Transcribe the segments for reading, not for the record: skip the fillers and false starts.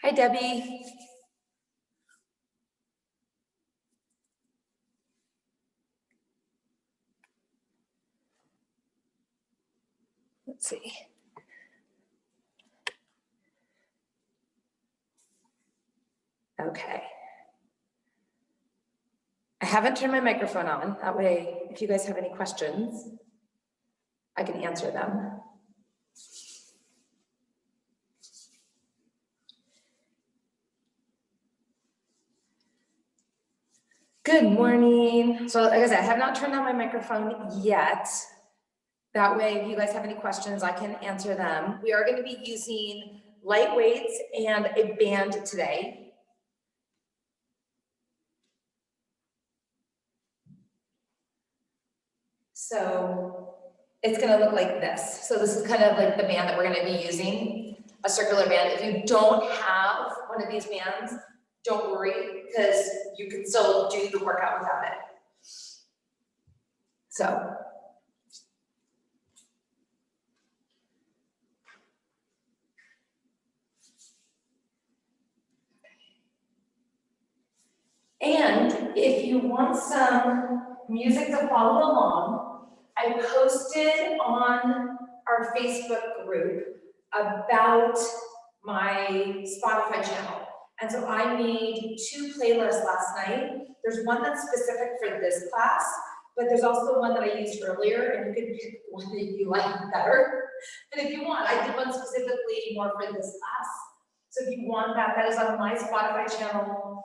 Hi, Debbie. Let's see. Okay. I haven't turned my microphone on. That way, if you guys have any questions, I can answer them. Good morning. So like I said, I have not turned on my microphone yet. That way, if you guys have any questions, I can answer them. We are going to be using light weights and a band today. So it's going to look like this. So this is kind of like the band that we're going to be using, a circular band. If you don't have one of these bands, don't worry, because you can still do the workout without it. So. And if you want some music to follow along, I posted on our Facebook group about my Spotify channel. And so I made 2 playlists last night. There's one that's specific for this class, but there's also one that I used earlier, and you can pick one that you like better. And if you want, I did one specifically more for this class. So if you want that, that is on my Spotify channel.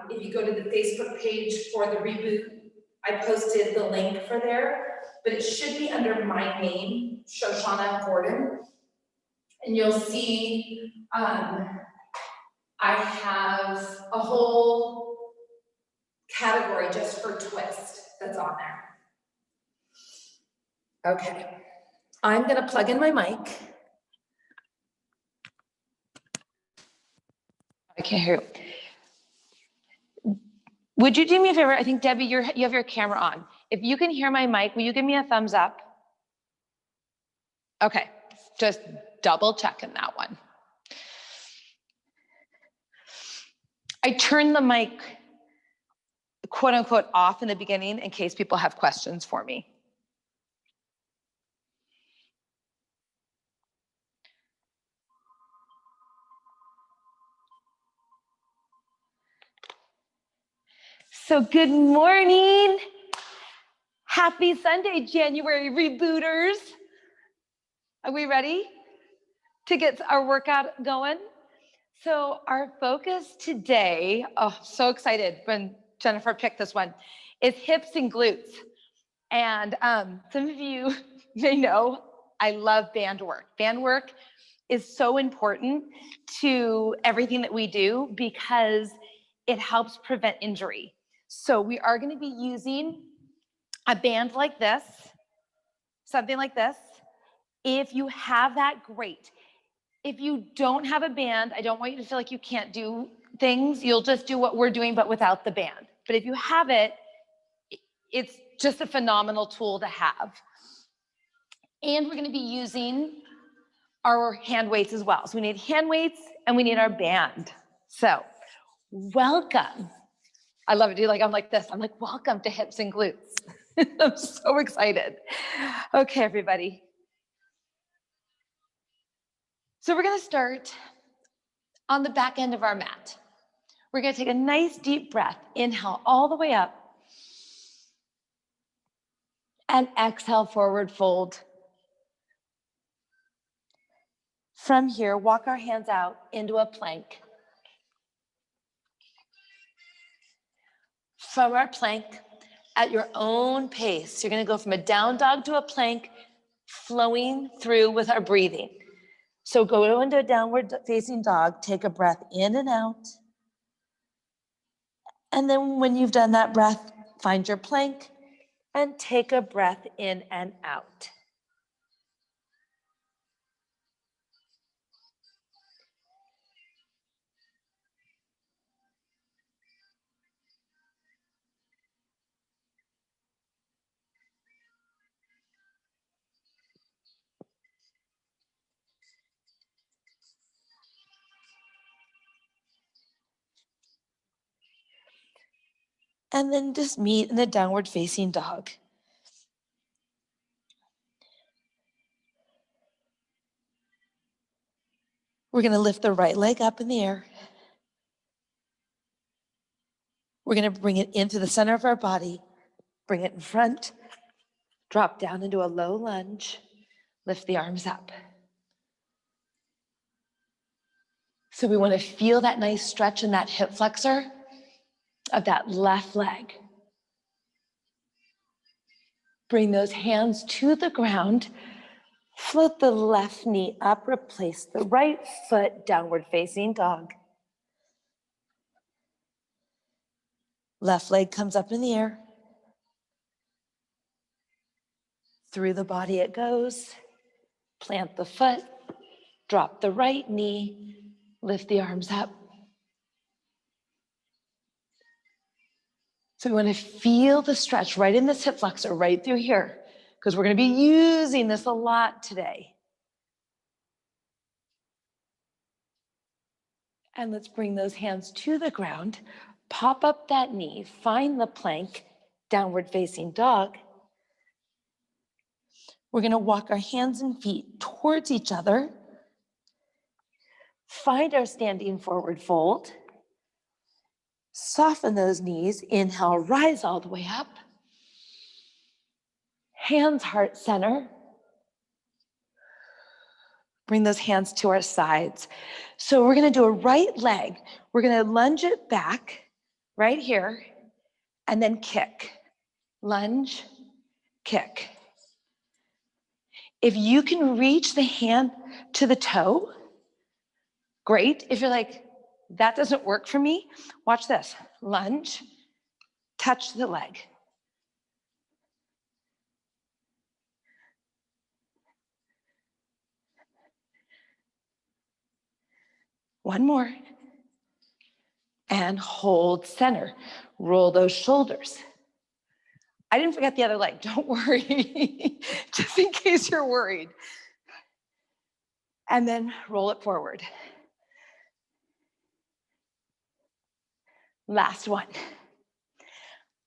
If you go to the Facebook page for the Reboot, I posted the link for there, but it should be under my name, Shoshana Gordon. And you'll see I have a whole category just for twist that's on there. Okay, I'm gonna plug in my mic. I can't hear you. Would you do me a favor? I think, Debbie, you have your camera on. If you can hear my mic, will you give me a thumbs up? Okay, just double checking that one. I turned the mic, quote unquote, off in the beginning in case people have questions for me. So good morning. Happy Sunday, January Rebooters. Are we ready to get our workout going? So our focus today, oh, so excited when Jennifer picked this one, is hips and glutes. And some of you may know I love band work. Band work is so important to everything that we do because it helps prevent injury. So we are going to be using a band like this, something like this. If you have that, great. If you don't have a band, I don't want you to feel like you can't do things. You'll just do what we're doing, but without the band. But if you have it, it's just a phenomenal tool to have. And we're going to be using our hand weights as well. So we need hand weights and we need our band. So welcome. I love it. I'm like this. I'm like, welcome to hips and glutes. I'm so excited. Okay, everybody. So we're going to start on the back end of our mat. We're going to take a nice deep breath. Inhale all the way up. And exhale, forward fold. From here, walk our hands out into a plank. From our plank, at your own pace, you're going to go from a down dog to a plank, flowing through with our breathing. So go into a downward facing dog, take a breath in and out. And then when you've done that breath, find your plank and take a breath in and out. and then just meet in a downward facing dog. We're going to lift the right leg up in the air. We're going to bring it into the center of our body, bring it in front, drop down into a low lunge, lift the arms up. So we want to feel that nice stretch in that hip flexor of that left leg. Bring those hands to the ground. Float the left knee up, replace the right foot, downward facing dog. Left leg comes up in the air. Through the body it goes. Plant the foot, drop the right knee, lift the arms up. So we want to feel the stretch right in this hip flexor, right through here, because we're going to be using this a lot today. And let's bring those hands to the ground, pop up that knee, find the plank, downward facing dog. We're going to walk our hands and feet towards each other. Find our standing forward fold. Soften those knees. Inhale, rise all the way up. Hands heart center. Bring those hands to our sides. So we're going to do a right leg. We're going to lunge it back right here and then kick. Lunge, kick. If you can reach the hand to the toe, great. If you're like, that doesn't work for me, watch this. Lunge, touch the leg. One more. And hold center. Roll those shoulders. I didn't forget the other leg, don't worry, just in case you're worried. And then roll it forward. Last one.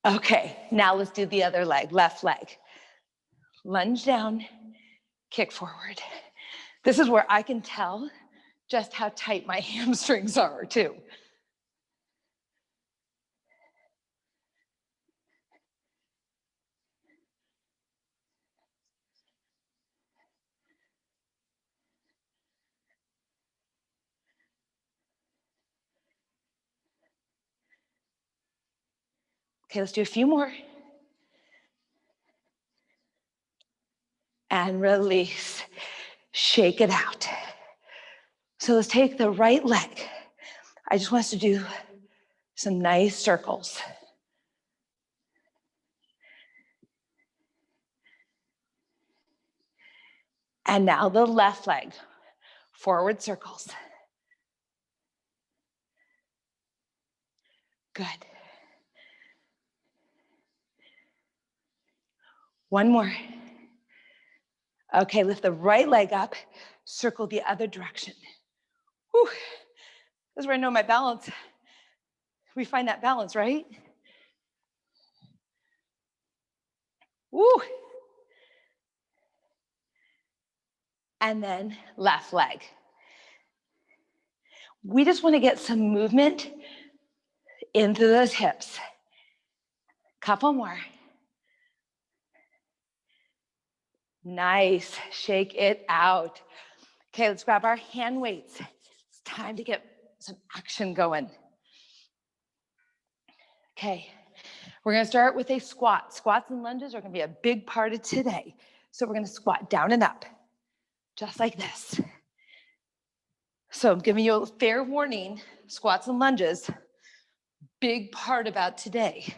Okay, now let's do the other leg, left leg. Lunge down, kick forward. This is where I can tell just how tight my hamstrings are too. Okay, let's do a few more. And release. Shake it out. So let's take the right leg. I just want us to do some nice circles. And now the left leg, forward circles. Good. One more. Okay, lift the right leg up, circle the other direction. Whew. This is where I know my balance. We find that balance, right? Woo. And then left leg. We just want to get some movement into those hips. Couple more. Nice, shake it out. Okay, let's grab our hand weights. It's time to get some action going. Okay, we're gonna start with a squat. Squats and lunges are gonna be a big part of today. So we're gonna squat down and up, just like this. So I'm giving you a fair warning, squats and lunges, big part about today.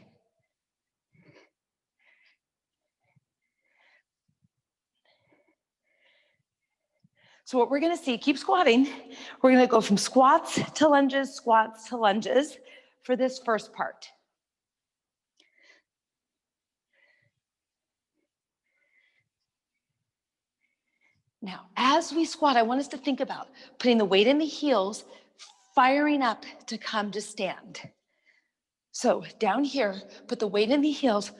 So what we're gonna see, keep squatting. We're gonna go from squats to lunges for this first part. Now, as we squat, I want us to think about putting the weight in the heels, firing up to come to stand. So down here, put the weight in the heels,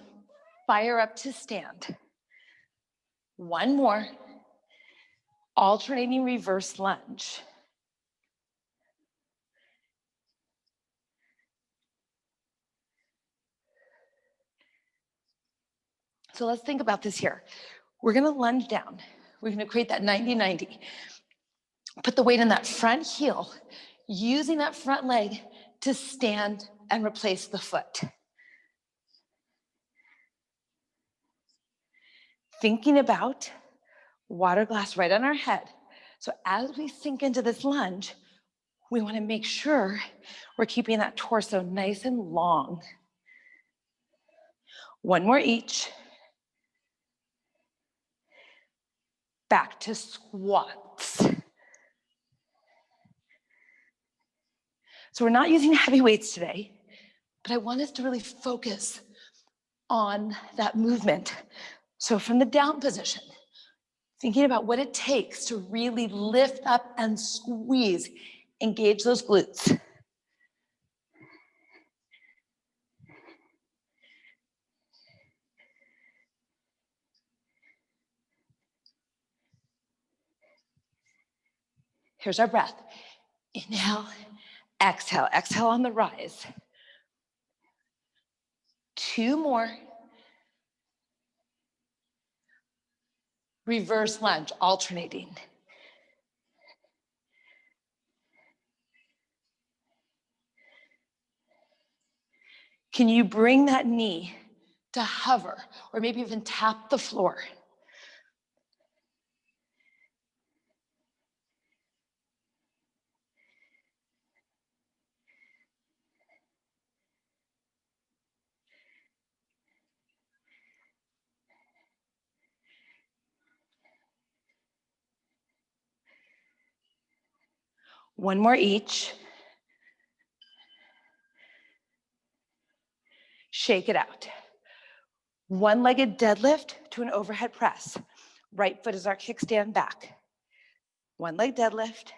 fire up to stand. One more, alternating reverse lunge. So let's think about this here. We're gonna lunge down. We're gonna create that 90-90. Put the weight in that front heel, using that front leg to stand and replace the foot. Thinking about water glass right on our head. So as we sink into this lunge, we want to make sure we're keeping that torso nice and long. One more each. Back to squats. So we're not using heavy weights today, but I want us to really focus on that movement. So from the down position, thinking about what it takes to really lift up and squeeze, engage those glutes. Here's our breath. Inhale, exhale, exhale on the rise. 2 more. Reverse lunge, alternating. Can you bring that knee to hover or maybe even tap the floor? One more each. Shake it out. One-legged deadlift to an overhead press. Right foot is our kickstand back. One leg deadlift.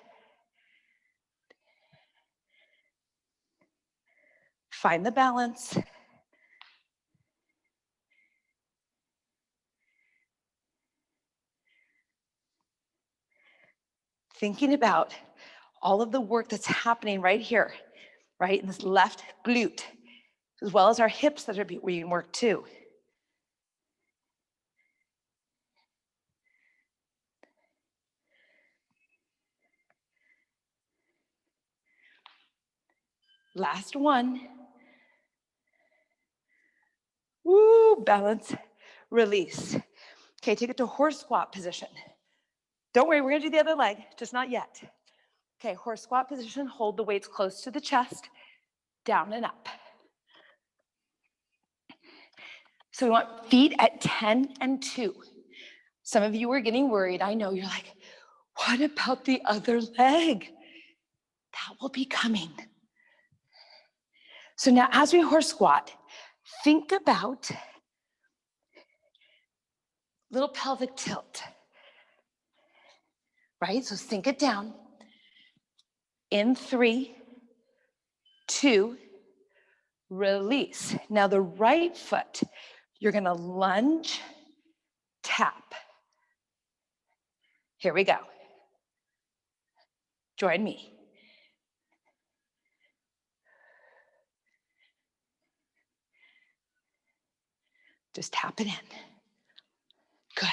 Find the balance. Thinking about all of the work that's happening right here, right in this left glute, as well as our hips that are being worked too. Last one. Woo, balance, release. Okay, take it to horse squat position. Don't worry, we're gonna do the other leg, just not yet. Okay, horse squat position, hold the weights close to the chest, down and up. So we want feet at 10 and 2. Some of you are getting worried. I know, you're like, what about the other leg? That will be coming. So now as we horse squat, think about little pelvic tilt, right? So sink it down. In 3, 2, release. Now the right foot, you're gonna lunge, tap. Here we go. Join me. Just tap it in. Good.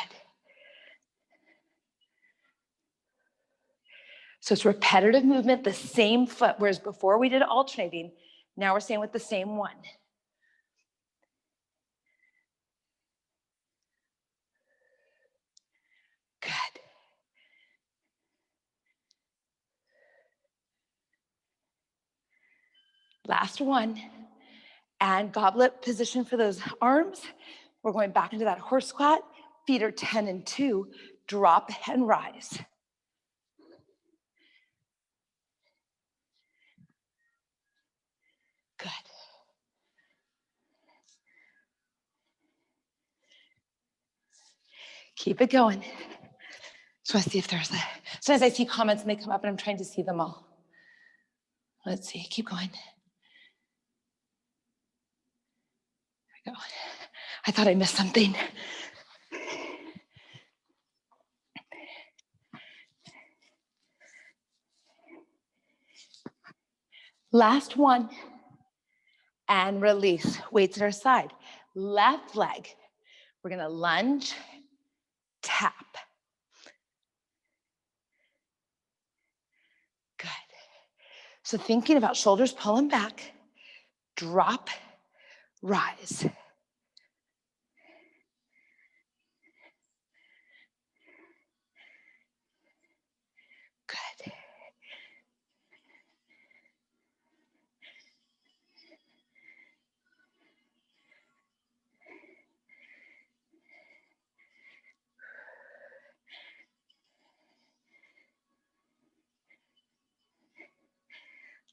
So it's repetitive movement, the same foot, whereas before we did alternating, now we're staying with the same one. Good. Last one. And goblet position for those arms. We're going back into that horse squat. Feet are 10 and 2. Drop and rise. Good. Keep it going. So let's see if there's sometimes I see comments and they come up and I'm trying to see them all. Let's see, keep going. Go. I thought I missed something. Last one. And release. Weights at our side. Left leg. We're gonna lunge, tap. Good. So thinking about shoulders pulling back, drop, rise. Good.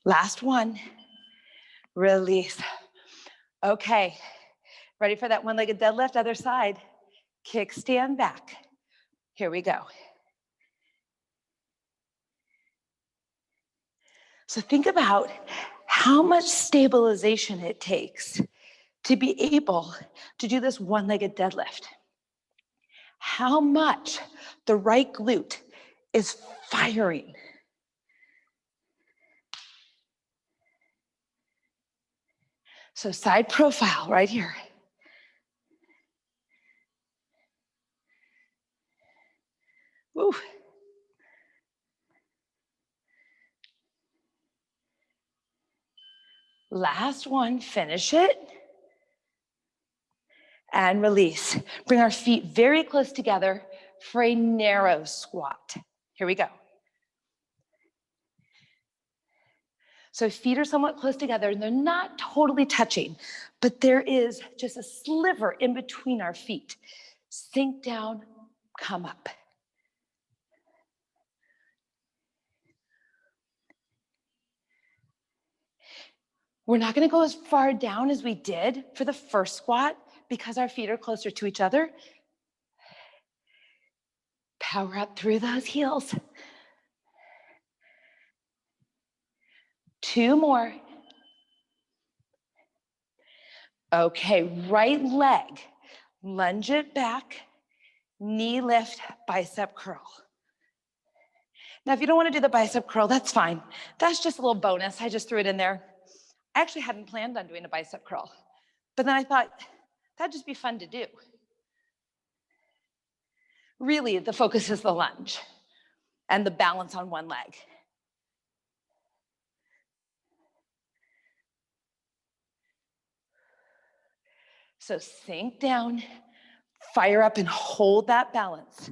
Last one. Release. Okay. Ready for that one-legged deadlift? Other side. Kickstand back. Here we go. So think about how much stabilization it takes to be able to do this one-legged deadlift. How much the right glute is firing. So side profile right here. Woo. Last one, finish it. And release. Bring our feet very close together for a narrow squat. Here we go. So feet are somewhat close together and they're not totally touching, but there is just a sliver in between our feet. Sink down, come up. We're not gonna go as far down as we did for the first squat because our feet are closer to each other. Power up through those heels. 2 more. Okay, right leg, lunge it back, knee lift, bicep curl. Now, if you don't want to do the bicep curl, that's fine. That's just a little bonus. I just threw it in there. I actually hadn't planned on doing a bicep curl, but then I thought that'd just be fun to do. Really, the focus is the lunge and the balance on one leg. So sink down, fire up and hold that balance.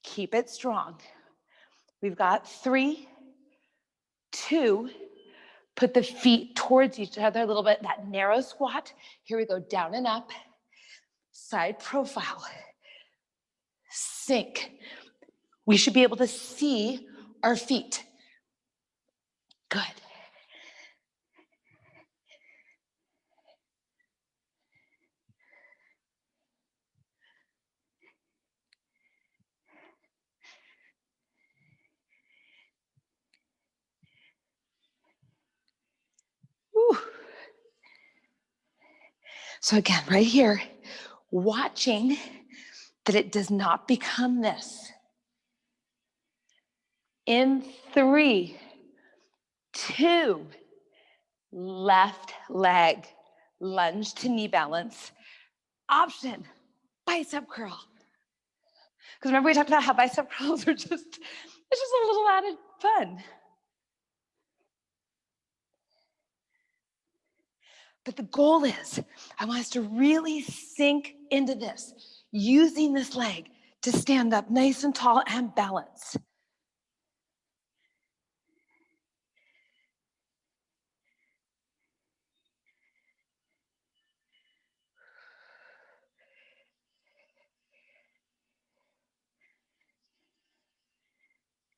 Keep it strong. We've got 3, 2, put the feet towards each other a little bit, that narrow squat. Here we go, down and up, side profile, sink. We should be able to see our feet. Good. Whew. So again, right here, watching that it does not become this. In 3, 2, left leg, lunge to knee balance. Option, bicep curl. Because remember we talked about how bicep curls are just, it's just a little added fun. But the goal is, I want us to really sink into this, using this leg to stand up nice and tall and balance.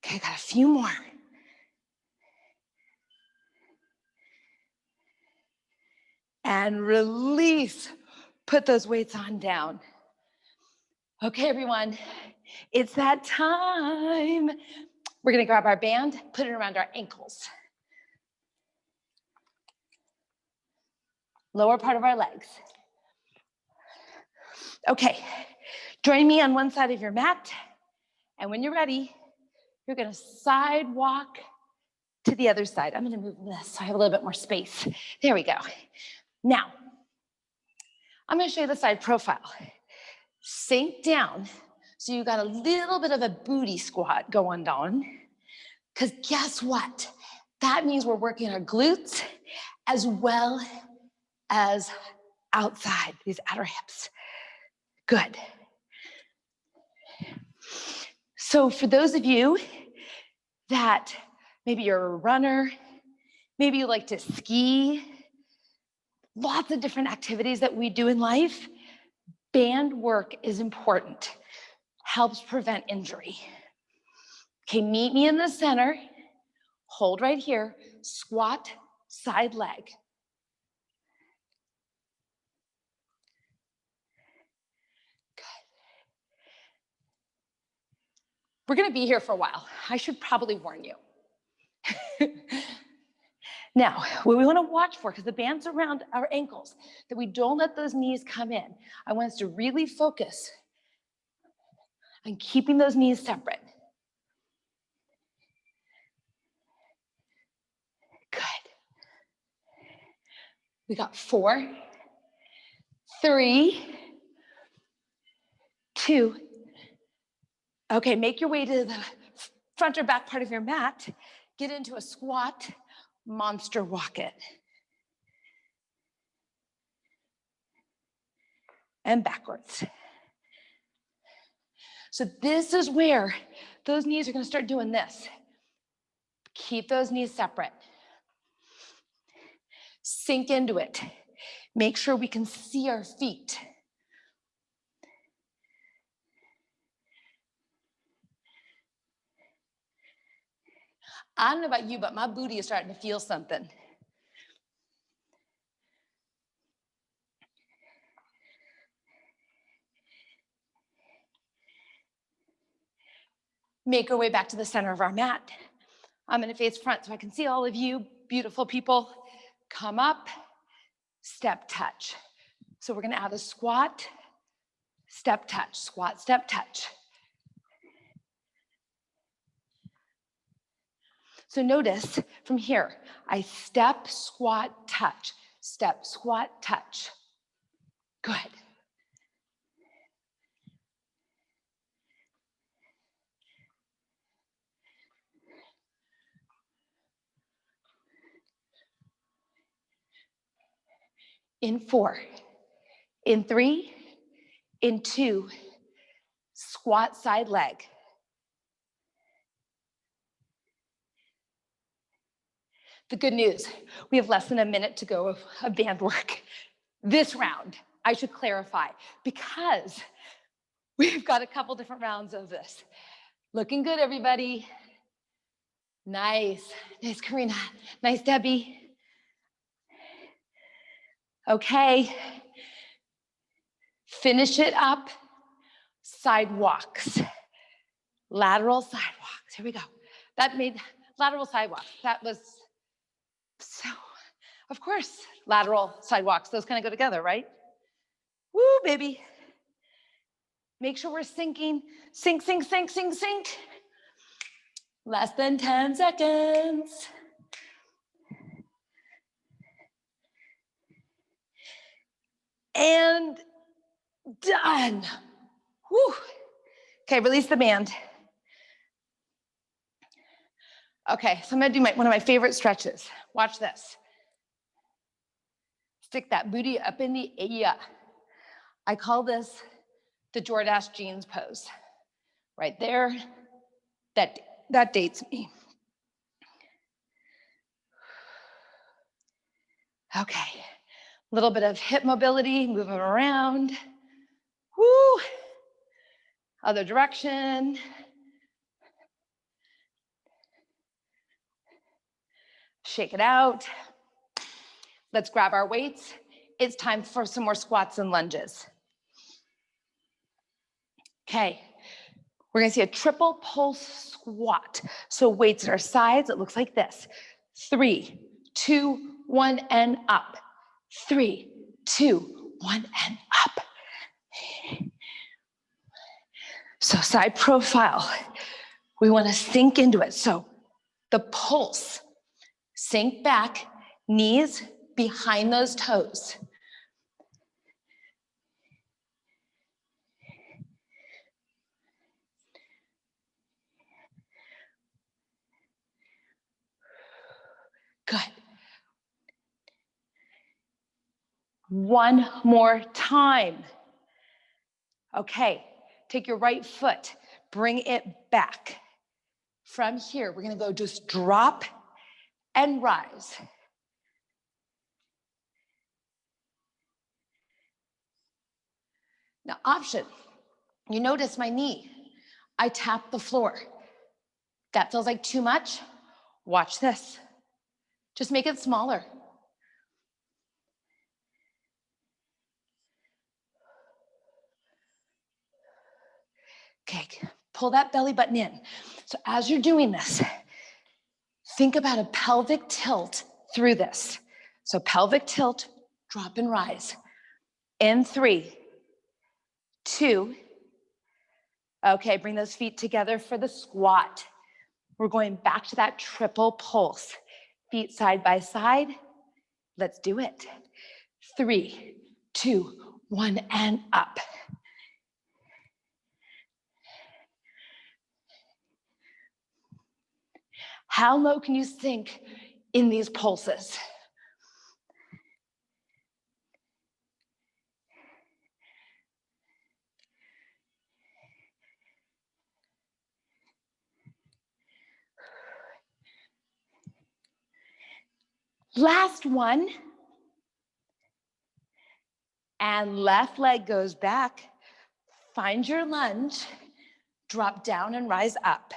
Okay, got a few more. And release. Put those weights on down. Okay, everyone, it's that time. We're gonna grab our band, put it around our ankles. lower part of our legs. Okay, join me on one side of your mat. And when you're ready, you're gonna side walk to the other side. I'm gonna move this so I have a little bit more space. There we go. Now, I'm gonna show you the side profile. Sink down, so you got a little bit of a booty squat going on, because guess what? That means we're working our glutes as well as outside, these outer hips. Good. So for those of you that maybe you're a runner, maybe you like to ski, lots of different activities that we do in life, band work is important, helps prevent injury. Okay, meet me in the center, hold right here, squat, side leg. Good. We're gonna be here for a while. I should probably warn you. Now, what we wanna watch for, because the band's around our ankles, that we don't let those knees come in. I want us to really focus on keeping those knees separate. Good. We got 4, 3, 2. Okay, make your way to the front or back part of your mat. Get into a squat, monster walk it. And backwards. So this is where those knees are gonna start doing this. Keep those knees separate. Sink into it. Make sure we can see our feet. I don't know about you, but my booty is starting to feel something. Make our way back to the center of our mat. I'm gonna face front so I can see all of you beautiful people. Come up, step, touch. So we're gonna add a squat, step, touch, squat, step, touch. So notice from here, I step, squat, touch, step, squat, touch. Good. In 4, in 3, in 2, squat side leg. The good news, we have less than a minute to go of band work. This round, I should clarify, because we've got a couple different rounds of this. Looking good, everybody. Nice, nice, Karina. Nice, Debbie. Okay, finish it up, sidewalks, lateral sidewalks. Here we go. That made lateral sidewalks. That was so, of course, lateral sidewalks. Those kind of go together, right? Woo, baby. Make sure we're sinking. Sink, sink, sink, sink, sink. Less than 10 seconds. And done. Whew. Okay, release the band. Okay, so I'm gonna do one of my favorite stretches. Watch this. Stick that booty up in the air. I call this the Jordache jeans pose. Right there, that dates me. Okay, a little bit of hip mobility, moving around. Woo! Other direction. Shake it out. Let's grab our weights. It's time for some more squats and lunges. Okay, we're gonna see a triple pulse squat. So weights at our sides, it looks like this. 3, 2, 1, and up. 3, 2, 1, and up. So side profile, we want to sink into it. So the pulse, sink back, knees behind those toes. Good. One more time. Okay, take your right foot, bring it back. From here, we're gonna go just drop and rise. Now, option, you notice my knee. I tap the floor. That feels like too much. Watch this. Just make it smaller. Okay, pull that belly button in. So as you're doing this, think about a pelvic tilt through this. So pelvic tilt, drop and rise. In 3, 2. Okay, bring those feet together for the squat. We're going back to that triple pulse. Feet side by side. Let's do it. 3, 2, 1, and up. How low can you sink in these pulses? Last one. And left leg goes back. Find your lunge. Drop down and rise up.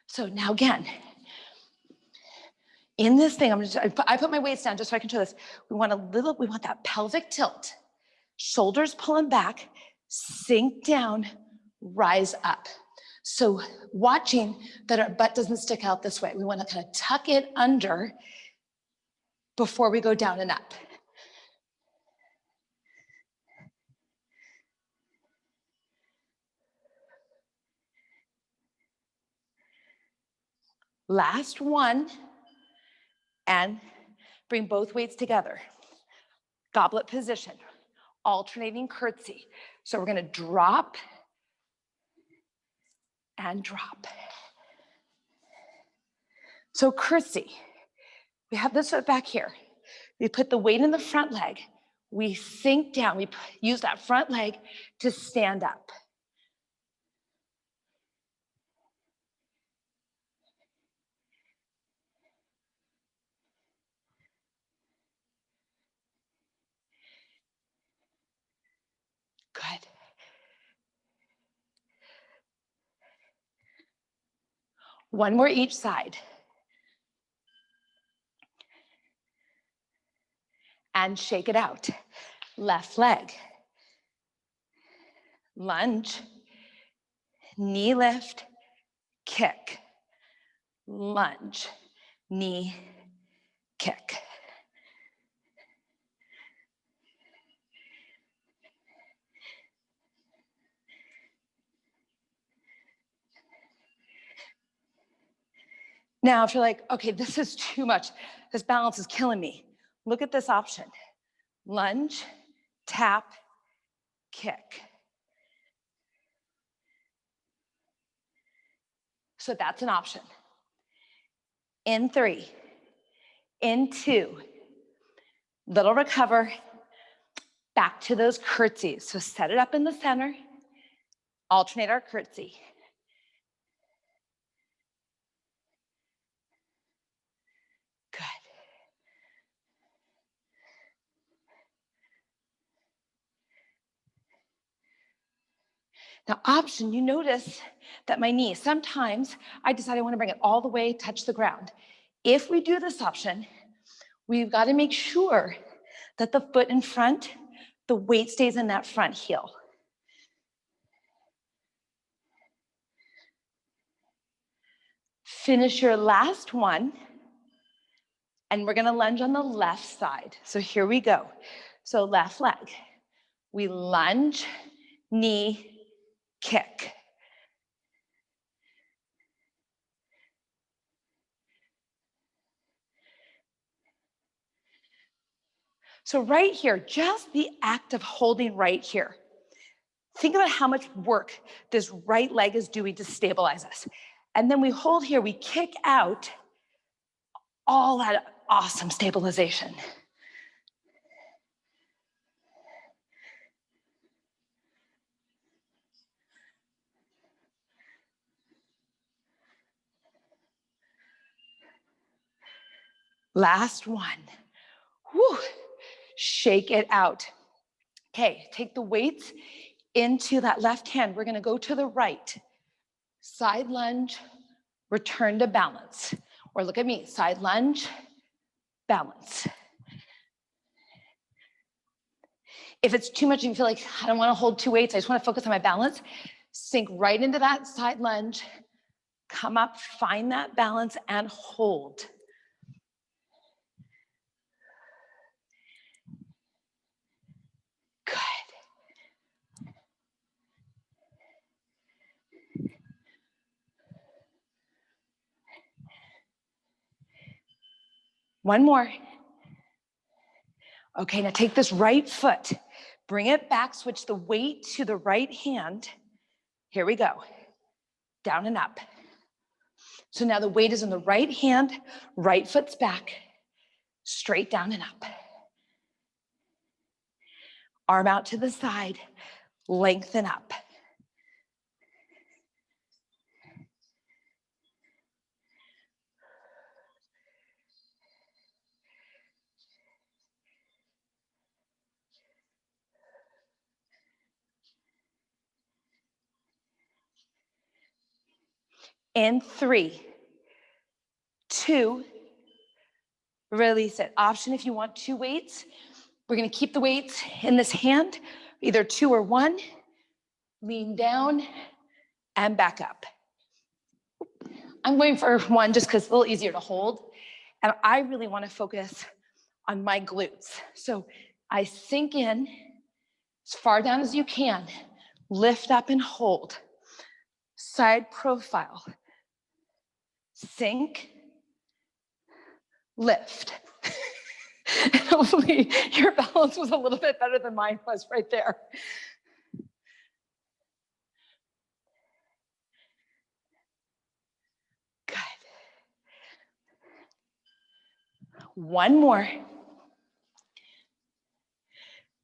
So now again, in this thing, I put my weights down just so I can show this. We want that pelvic tilt. Shoulders pulling back, sink down, rise up. So watching that our butt doesn't stick out this way. We want to kind of tuck it under before we go down and up. Last one, and bring both weights together. Goblet position, alternating curtsy. So we're gonna drop and drop. So curtsy, we have this foot back here. We put the weight in the front leg. We sink down, we use that front leg to stand up. Good. One more each side. And shake it out. Left leg. Lunge. Knee lift. Kick. Lunge. Knee. Kick. Now, if you're like, okay, this is too much, this balance is killing me, look at this option. Lunge, tap, kick. So that's an option. In 3, in 2, little recover, back to those curtsies. So set it up in the center, alternate our curtsy. Good. Now option, you notice that my knee, sometimes I decide I want to bring it all the way, touch the ground. If we do this option, we've got to make sure that the foot in front, the weight stays in that front heel. Finish your last one. And we're gonna lunge on the left side. So here we go. So left leg. We lunge, knee, kick. So right here, just the act of holding right here. Think about how much work this right leg is doing to stabilize us. And then we hold here, we kick out all that awesome stabilization. Last one. Whew. Shake it out. Okay, take the weights into that left hand. We're gonna go to the right. Side lunge, return to balance. Or look at me, side lunge, balance. If it's too much and you feel like, I don't wanna hold two weights, I just wanna focus on my balance, sink right into that side lunge, come up, find that balance and hold. Good. One more. Okay, now take this right foot, bring it back, switch the weight to the right hand. Here we go, down and up. So now the weight is in the right hand, right foot's back, straight down and up. Arm out to the side, lengthen up. In 3, 2, release it. Option if you want 2 weights. We're gonna keep the weights in this hand, either 2 or 1. Lean down and back up. I'm going for 1 just because it's a little easier to hold. And I really wanna focus on my glutes. So I sink in as far down as you can, lift up and hold. Side profile. Sink, lift. Hopefully your balance was a little bit better than mine was right there. Good. One more.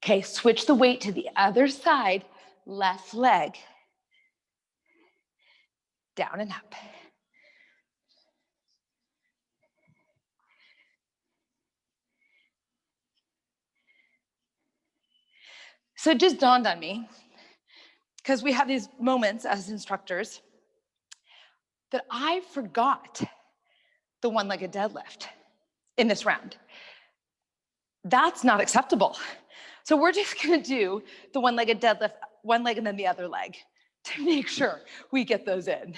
Okay, switch the weight to the other side, left leg. Down and up. So it just dawned on me, because we have these moments as instructors, that I forgot the one-legged deadlift in this round. That's not acceptable. So we're just gonna do the one-legged deadlift, one leg and then the other leg, to make sure we get those in.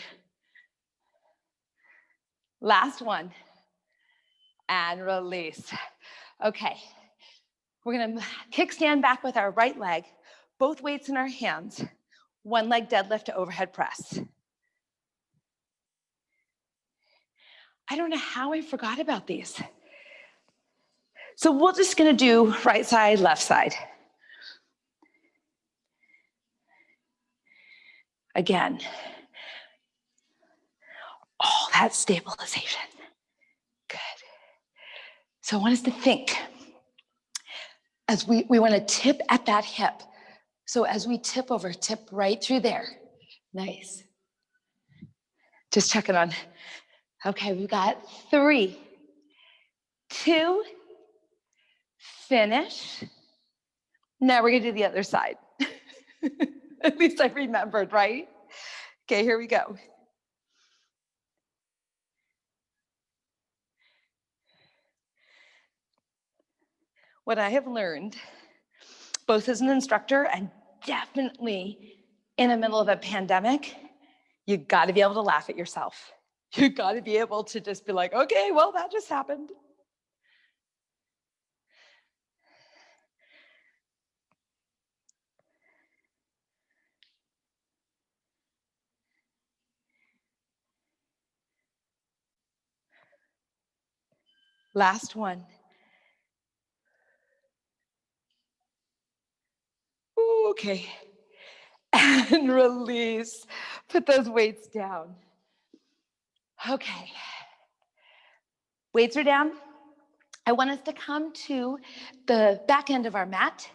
Last one, and release. Okay, we're gonna kickstand back with our right leg, both weights in our hands, one leg deadlift to overhead press. I don't know how I forgot about these. So we're just gonna do right side, left side. Again, all that stabilization. Good. So I want us to think as we wanna tip at that hip. So as we tip over, tip right through there. Nice. Just checking on. Okay, we've got 3, 2, finish. Now we're gonna do the other side. At least I remembered, right? Okay, here we go. What I have learned, both as an instructor and definitely in the middle of a pandemic, you gotta be able to laugh at yourself. You got to be able to just be like, okay, well, that just happened. Last one. Okay. And release. Put those weights down. Okay. Weights are down. I want us to come to the back end of our mat.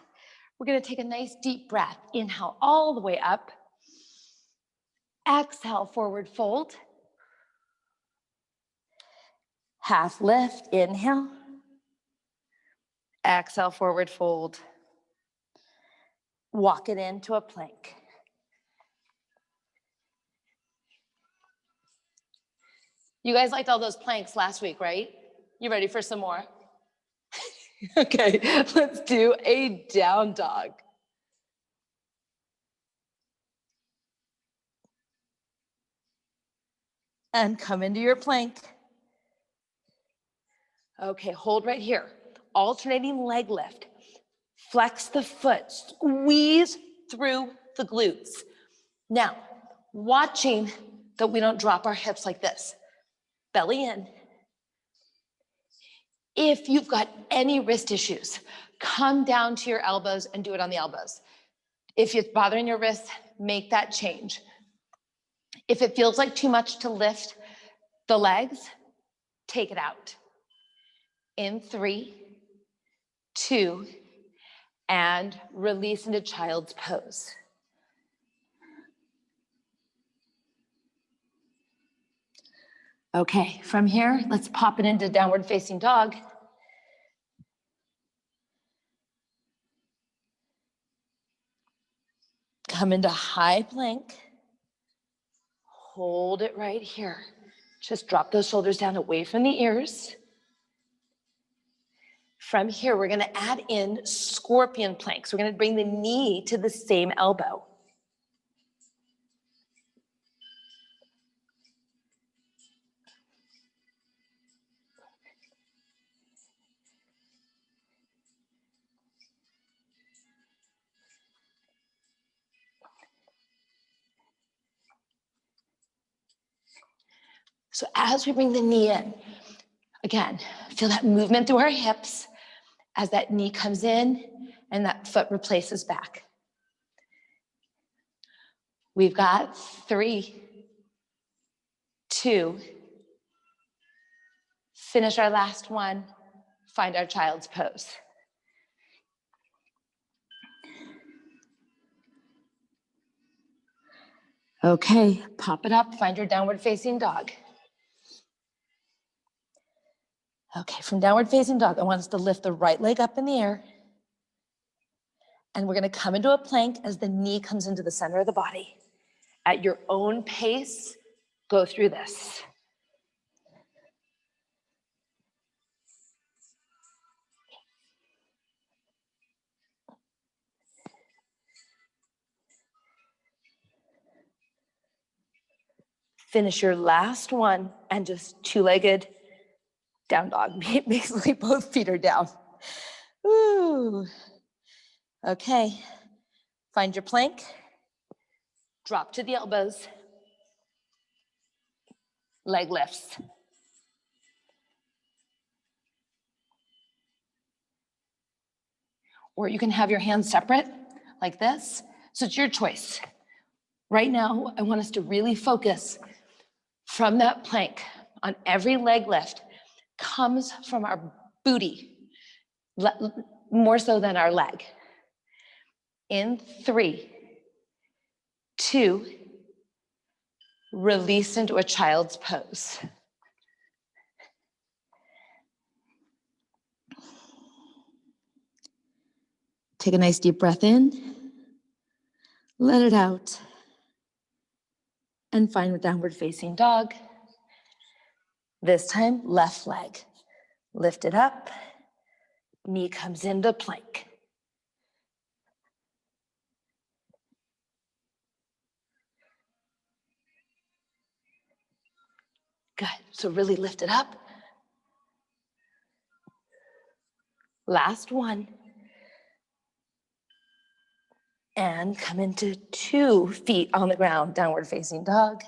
We're going to take a nice deep breath. Inhale all the way up. Exhale, forward fold. Half lift, inhale. Exhale, forward fold. Walk it into a plank. You guys liked all those planks last week, right? You ready for some more? Okay, let's do a down dog. And come into your plank. Okay, hold right here. Alternating leg lift. Flex the foot, squeeze through the glutes. Now, watching that we don't drop our hips like this. Belly in. If you've got any wrist issues, come down to your elbows and do it on the elbows. If it's bothering your wrists, make that change. If it feels like too much to lift the legs, take it out. In 3, 2, and release into child's pose. Okay, from here, let's pop it into downward facing dog. Come into high plank. Hold it right here. Just drop those shoulders down away from the ears. From here, we're gonna add in scorpion planks. We're gonna bring the knee to the same elbow. So as we bring the knee in, again, feel that movement through our hips as that knee comes in and that foot replaces back. We've got 3, 2, finish our last one, find our child's pose. Okay, pop it up, find your downward facing dog. Okay, from downward facing dog, I want us to lift the right leg up in the air. And we're gonna come into a plank as the knee comes into the center of the body. At your own pace, go through this. Finish your last one and just two-legged down dog. Basically, both feet are down. Ooh. Okay, find your plank. Drop to the elbows. Leg lifts. Or you can have your hands separate like this. So it's your choice. Right now, I want us to really focus from that plank on every leg lift comes from our booty, more so than our leg. In 3, 2, release into a child's pose. Take a nice deep breath in, let it out, and find downward facing dog. This time, left leg. Lift it up, knee comes into plank. Good. So really lift it up. Last one. And come into 2 feet on the ground, downward facing dog.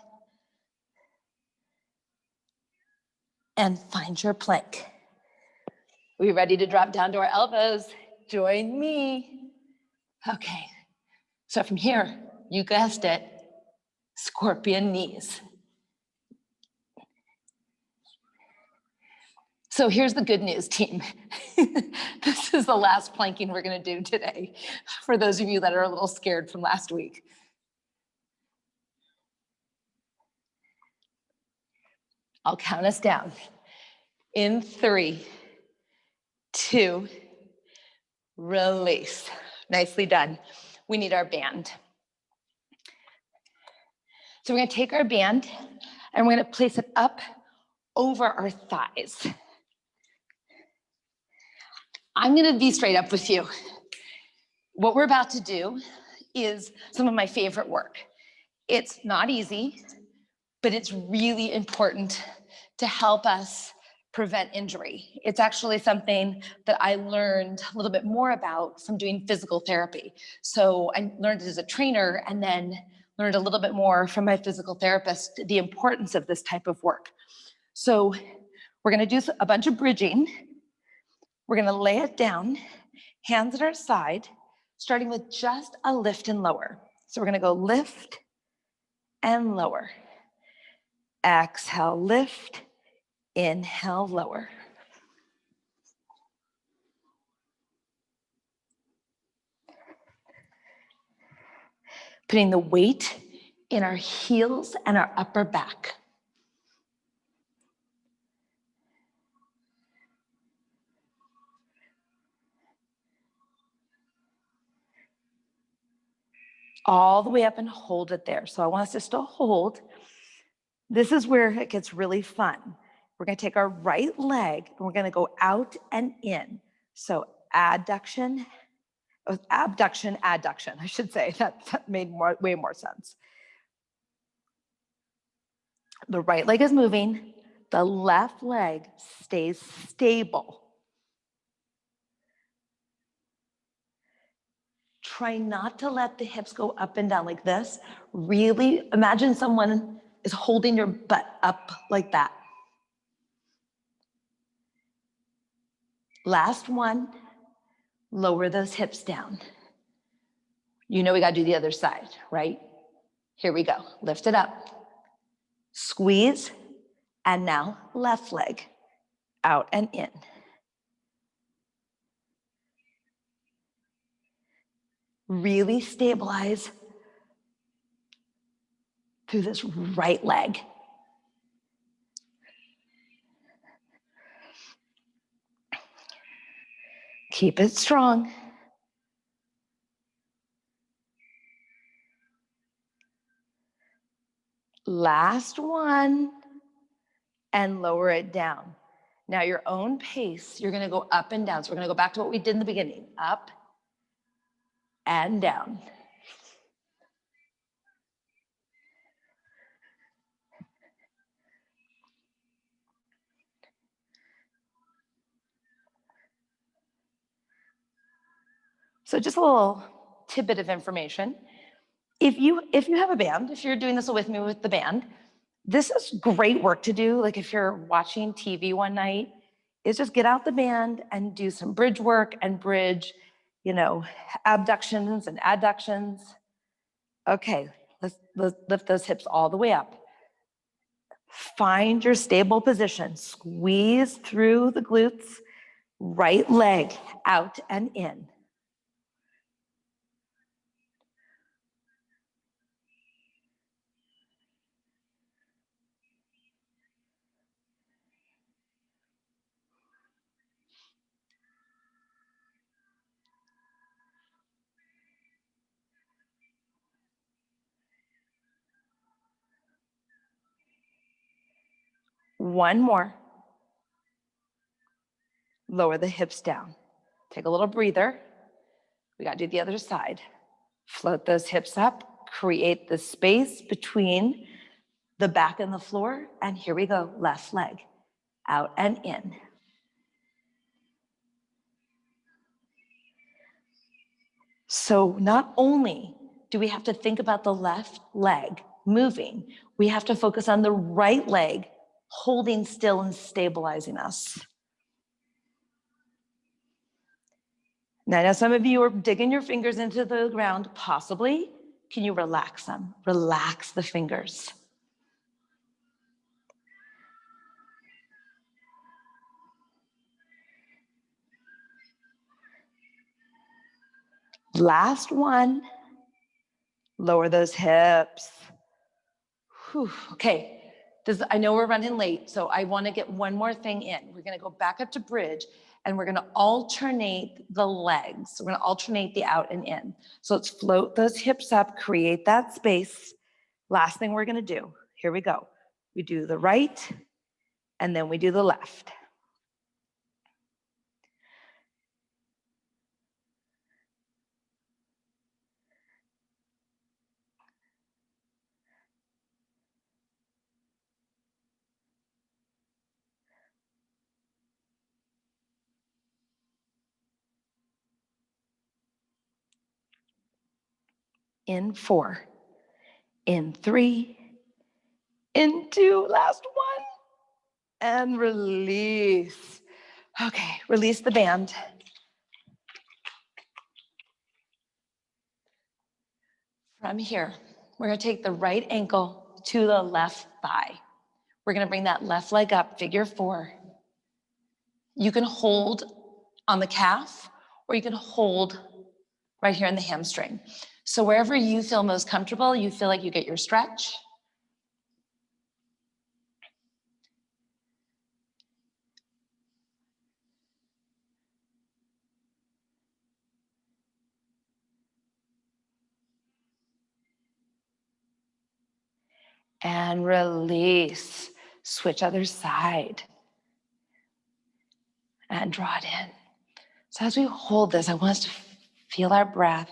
And find your plank. We ready to drop down to our elbows? Join me. Okay. So from here, you guessed it, scorpion knees. So here's the good news, team. This is the last planking we're gonna do today, for those of you that are a little scared from last week. I'll count us down. In 3, 2, release. Nicely done. We need our band. So we're gonna take our band and we're gonna place it up over our thighs. I'm gonna be straight up with you. What we're about to do is some of my favorite work. It's not easy, but it's really important to help us prevent injury. It's actually something that I learned a little bit more about from doing physical therapy. So I learned it as a trainer and then learned a little bit more from my physical therapist, the importance of this type of work. So we're gonna do a bunch of bridging. We're gonna lay it down, hands at our side, starting with just a lift and lower. So we're gonna go lift and lower. Exhale, lift, inhale, lower. Putting the weight in our heels and our upper back. All the way up and hold it there. So I want us to still hold. This is where it gets really fun. We're gonna take our right leg and we're gonna go out and in. So abduction, adduction, I should say. That made way more sense. The right leg is moving. The left leg stays stable. Try not to let the hips go up and down like this. Really imagine someone is holding your butt up like that. Last one, lower those hips down. You know we gotta do the other side, right? Here we go, lift it up. Squeeze, and now left leg, out and in. Really stabilize through this right leg. Keep it strong. Last one, and lower it down. Now your own pace, you're gonna go up and down. So we're gonna go back to what we did in the beginning. Up and down. So just a little tidbit of information. If you have a band, if you're doing this with me with the band, this is great work to do. Like if you're watching TV one night, is just get out the band and do some bridge work and bridge, abductions and adductions. Okay, let's lift those hips all the way up. Find your stable position. Squeeze through the glutes, right leg out and in. One more. Lower the hips down. Take a little breather. We got to do the other side. Float those hips up. Create the space between the back and the floor, and here we go, left leg, out and in. So not only do we have to think about the left leg moving, we have to focus on the right leg holding still and stabilizing us. Now, I know some of you are digging your fingers into the ground, possibly. Can you relax them? Relax the fingers. Last one. Lower those hips. Whew. Okay. I know we're running late, so I want to get one more thing in. We're going to go back up to bridge, and we're going to alternate the legs. We're going to alternate the out and in. So let's float those hips up, create that space. Last thing we're going to do. Here we go. We do the right, and then we do the left. In 4, in 3, in 2, last one, and release. Okay, release the band. From here, we're gonna take the right ankle to the left thigh. We're gonna bring that left leg up, figure 4. You can hold on the calf, or you can hold right here in the hamstring. So wherever you feel most comfortable, you feel like you get your stretch. And release. Switch other side. And draw it in. So as we hold this, I want us to feel our breath.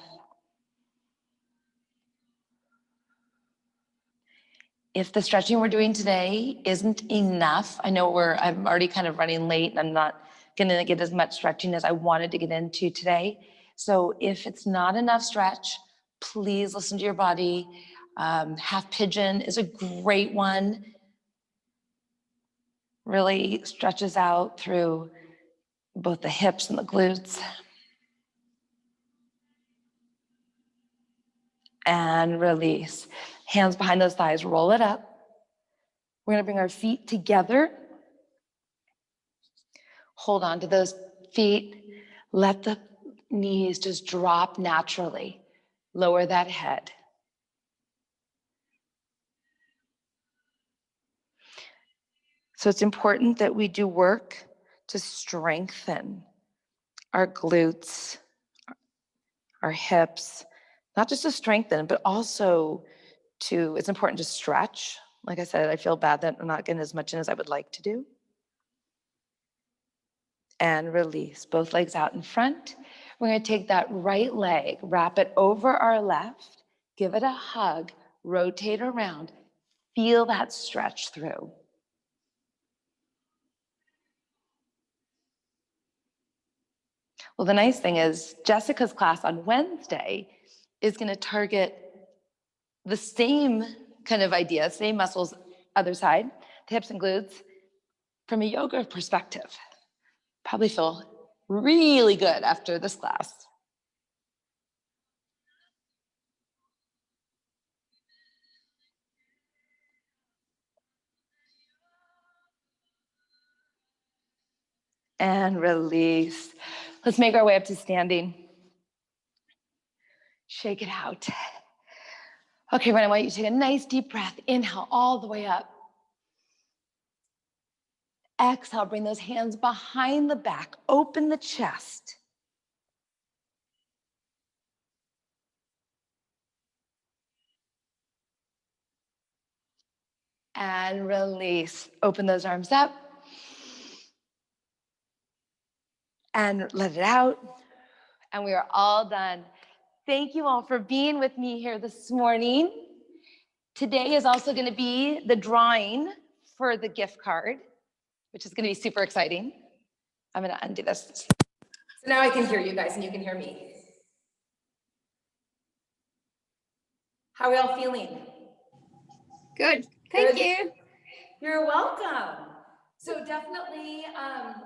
If the stretching we're doing today isn't enough, I know I'm already kind of running late and I'm not gonna get as much stretching as I wanted to get into today. So if it's not enough stretch, please listen to your body. Half pigeon is a great one. Really stretches out through both the hips and the glutes. And release. Hands behind those thighs, roll it up. We're gonna bring our feet together. Hold on to those feet. Let the knees just drop naturally. Lower that head. So it's important that we do work to strengthen our glutes, our hips, not just to strengthen, but also it's important to stretch. Like I said, I feel bad that I'm not getting as much in as I would like to do. And release, both legs out in front. We're gonna take that right leg, wrap it over our left, give it a hug, rotate around, feel that stretch through. Well, the nice thing is Jessica's class on Wednesday is gonna target the same kind of idea, same muscles, other side, the hips and glutes, from a yoga perspective. Probably feel really good after this class. And release. Let's make our way up to standing. Shake it out. Okay, Ren, I want you to take a nice deep breath. Inhale all the way up. Exhale, bring those hands behind the back. Open the chest. And release. Open those arms up. And let it out. And we are all done. Thank you all for being with me here this morning. Today is also going to be the drawing for the gift card, which is going to be super exciting. I'm going to undo this. So now I can hear you guys and you can hear me. How are y'all feeling? Good. Thank you. You're welcome. So definitely,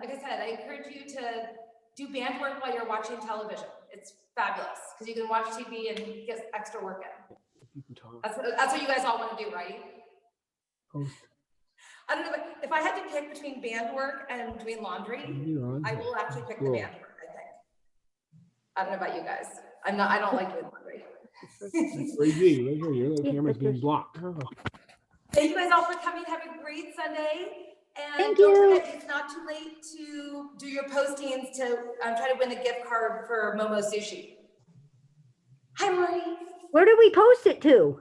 like I said, I encourage you to do band work while you're watching television. It's fabulous because you can watch TV and get extra work in. That's what you guys all want to do, right? I don't know, but if I had to pick between band work and doing laundry, I will actually pick the band work, I think. I don't know about you guys. I don't like doing laundry. Your camera's being blocked. Thank you guys all for coming. Have a great Sunday. And Thank don't you. forget, it's not too late to do your postings to try to win a gift card for Momo Sushi. Hi, Lori. Where do we post it to?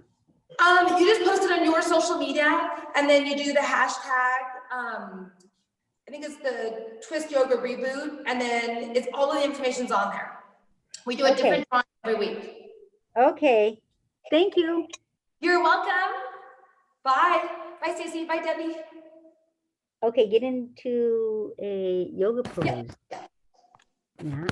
You just post it on your social media and then you do the hashtag, I think it's the Twist Yoga Reboot, and then it's all of the information's on there. We do a different drawing every week. Okay. Thank you. You're welcome. Bye. Bye, Stacey. Bye, Debbie. Okay, get into a yoga pose. Yeah.